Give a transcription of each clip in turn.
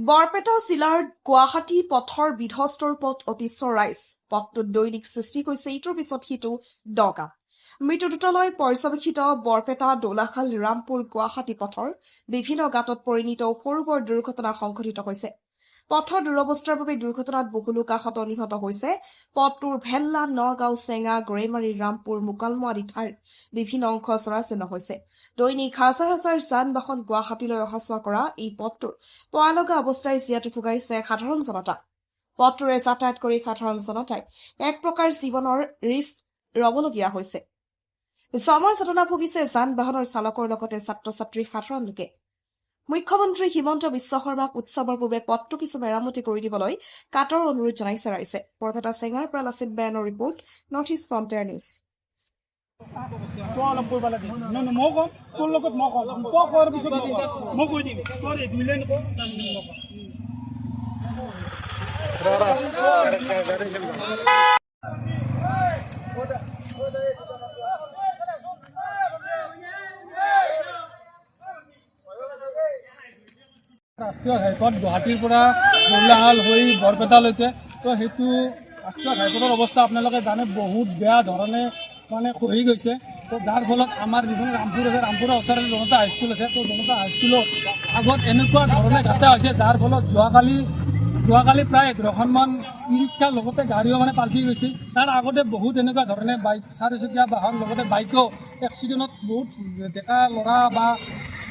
বৰপেটা জিলাৰ গুৱাহাটী পথৰ বিধ্বস্তৰ পথ অতিশ্বৰ ৰাইজ পথটোত দৈনিক সৃষ্টি হৈছে ইটোৰ পিছত সিটো দগা মৃত্যুদূতলৈ পৰ্যবেক্ষিত বৰপেটা দোলাখাল ৰামপুৰ গুৱাহাটী পথৰ বিভিন্ন গাঁতত পৰিণত সৰু বৰ দুৰ্ঘটনা সংঘটিত হৈছে। পথৰ দুৰৱস্থাৰ বাবে দুৰ্ঘটনাত বহু লোক আহত নিহত হৈছে। পথটোৰ ভেল্লা নগাঁও চেঙা গড়েমাৰী ৰামপুৰ মোকালমো আদি ঠাইৰ বিভিন্ন অংশ চৰাচীৰ্ণ হৈছে। দৈনিক হাজাৰ হাজাৰ যান বাহন গুৱাহাটীলৈ অহা যোৱা কৰা এই পথটোৰ পয়ালগা অৱস্থাই জীয়াতু ভোগাইছে সাধাৰণ জনতা। পথটোৰে যাতায়াত কৰি সাধাৰণ জনতাই এক প্ৰকাৰ জীৱনৰ ৰিস্ক ৰবলগীয়া হৈছে। জমৰ চেতনা ভুগিছে যান বাহনৰ চালকৰ লগতে ছাত্ৰ ছাত্ৰী সাধাৰণ লোকে। মুখ্যমন্ত্ৰী হিমন্ত বিশ্ব শৰ্মাক উৎসৱৰ পূৰ্বে পথটো কিছু মেৰামতি কৰি দিবলৈ কাটৰ অনুৰোধ জনাইছে ৰাইজে। বৰপেটা চেঙাৰ পৰা লাচিত বেয়ানৰ report, north east frontier news. ৰাষ্ট্ৰীয় ঘাইপথ গুৱাহাটীৰ পৰা দোলাখাল হৈ বৰপেটালৈকে তো সেইটো ৰাষ্ট্ৰীয় ঘাইপথৰ অৱস্থা আপোনালোকে জানে বহুত বেয়া ধৰণে মানে খহি গৈছে। তো যাৰ ফলত আমাৰ যিখন ৰামপুৰ আছে, ৰামপুৰৰ ওচৰতে জনতা হাইস্কুল আছে, তো জনতা হাইস্কুলৰ আগত এনেকুৱা ধৰণে গাঁথা হৈছে যাৰ ফলত যোৱাকালি প্ৰায় 11খনমান ই-ৰিক্সাৰ লগতে গাড়ীও মানে পাল্টি গৈছে। তাৰ আগতে বহুত এনেকুৱা ধৰণে বাইক চাৰিচকীয়া বাহন লগতে বাইকো এক্সিডেণ্টত বহুত ডেকা ল'ৰা বা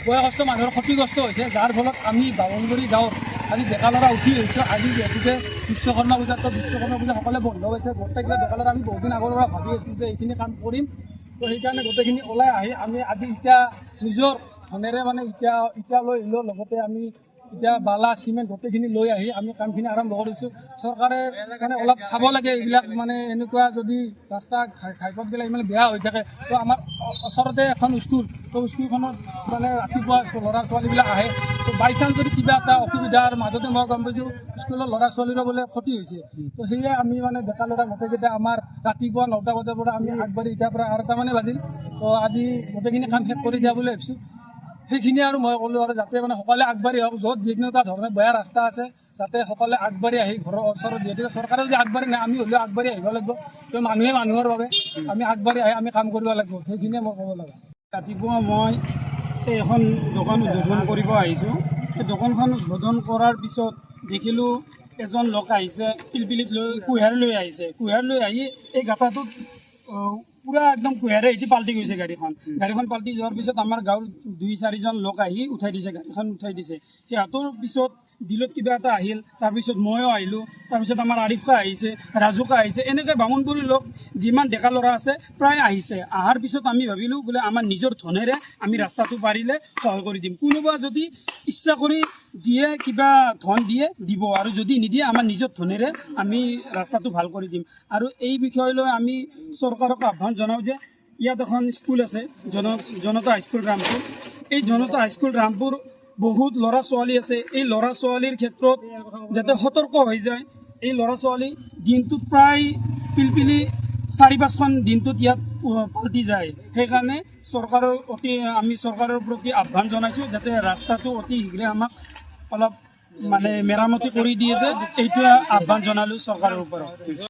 বয়সস্থ মানুহৰ ক্ষতিগ্ৰস্ত হৈছে। যাৰ ফলত আমি বামনগুৰি গাঁৱত আজি ডেকা ল'ৰা উঠি আহিছোঁ। আজি যিহেতুকে বিশ্বকৰ্মা পূজা, তো বিশ্বকৰ্মা পূজা সকলে বন্ধ হৈছে। গোটেইকেইটা ডেকা ল'ৰা আমি বহুদিন আগৰ পৰা ভাবি আছোঁ যে এইখিনি কাম কৰিম। তো সেইকাৰণে গোটেইখিনি ওলাই আহি আমি আজি এতিয়া নিজৰ ধনেৰে মানে ইটা লৈ আহিলোঁ। লগতে আমি এতিয়া বালা চিমেণ্ট গোটেইখিনি লৈ আহি আমি কামখিনি আৰম্ভ কৰিছোঁ। চৰকাৰে মানে অলপ চাব লাগে এইবিলাক, মানে এনেকুৱা যদি ৰাস্তা ঘাইপথবিলাক ইমান বেয়া হৈ থাকে। তো আমাৰ ওচৰতে এখন স্কুল, তো স্কুলখনত মানে ৰাতিপুৱা ল'ৰা ছোৱালীবিলাক আহে। তো বাই চান্স যদি কিবা এটা অসুবিধাৰ মাজতে মই গম পাইছোঁ স্কুলৰ ল'ৰা ছোৱালীৰো বোলে ক্ষতি হৈছে। তো সেয়ে আমি মানে ডেকা ল'ৰা গোটেইকেইটা আমাৰ ৰাতিপুৱা 9টা বজাৰ পৰা আমি আগবাঢ়ি এতিয়াৰ পৰা 8টা মানে বাজিল। তো আজি গোটেইখিনি কাম শেষ কৰি দিয়া বুলি ভাবিছোঁ। সেইখিনি আৰু মই ক'লোঁ আৰু যাতে মানে সকলোৱে আগবাঢ়ি আহক। য'ত যিকোনো ধৰণে বেয়া ৰাস্তা আছে যাতে সকলোৱে আগবাঢ়ি আহি ঘৰৰ ওচৰত, যিহেতুকে চৰকাৰে যদি আগবাঢ়ি নাই আমি হ'লেও আগবাঢ়ি আহিব লাগিব। তো মানুহে মানুহৰ বাবে আমি আগবাঢ়ি আহি আমি কাম কৰিব লাগিব। সেইখিনিয়ে মই ক'ব লগা। ৰাতিপুৱা মই এখন দোকান উদ্বোধন কৰিব আহিছোঁ। সেই দোকানখন উদ্বোধন কৰাৰ পিছত দেখিলোঁ এজন লোক আহিছে, পিলপিলিত কুঁহিয়াৰ লৈ আহিছে। কুঁহিয়াৰ লৈ আহি এই গাঁথাটোত পুৰা একদম কুঁহিয়াৰে এটি পাল্টি গৈছে গাড়ীখন পাল্টি যোৱাৰ পিছত আমাৰ গাঁৱৰ 2-4জন লোক আহি উঠাই দিছে, গাড়ীখন উঠাই দিছে। সিহঁতৰ পিছত দিলত কিবা এটা আহিল, তাৰপিছত ময়ো আহিলোঁ, তাৰপিছত আমাৰ আৰিফা আহিছে, ৰাজুকা আহিছে, এনেকৈ বামুণবুৰীৰ লোক যিমান ডেকা ল'ৰা আছে প্ৰায় আহিছে। অহাৰ পিছত আমি ভাবিলোঁ বোলে আমাৰ নিজৰ ধনেৰে আমি ৰাস্তাটো পাৰিলে সহায় কৰি দিম। কোনোবা যদি ইচ্ছা কৰি দিয়ে, কিবা ধন দিয়ে দিব, আৰু যদি নিদিয়ে আমাৰ নিজৰ ধনেৰে আমি ৰাস্তাটো ভাল কৰি দিম। আৰু এই বিষয় লৈ আমি চৰকাৰক আহ্বান জনাওঁ যে ইয়াত এখন স্কুল আছে, জনতা হাইস্কুল ৰামপুৰ। এই জনতা হাইস্কুল ৰামপুৰ বহুত ল'ৰা ছোৱালী আছে। এই ল'ৰা ছোৱালীৰ ক্ষেত্ৰত যাতে সতৰ্ক হৈ যায়। এই ল'ৰা ছোৱালী দিনটোত প্ৰায় পিলপিলি 4-5খন দিনটোত ইয়াত পাল্টি যায়। সেইকাৰণে আমি চৰকাৰৰ প্ৰতি আহ্বান জনাইছোঁ যাতে ৰাস্তাটো অতি শীঘ্ৰে আমাক অলপ মানে মেৰামতি কৰি দিয়ে, যে এইটোৱে আহ্বান জনালোঁ চৰকাৰৰ ওপৰত।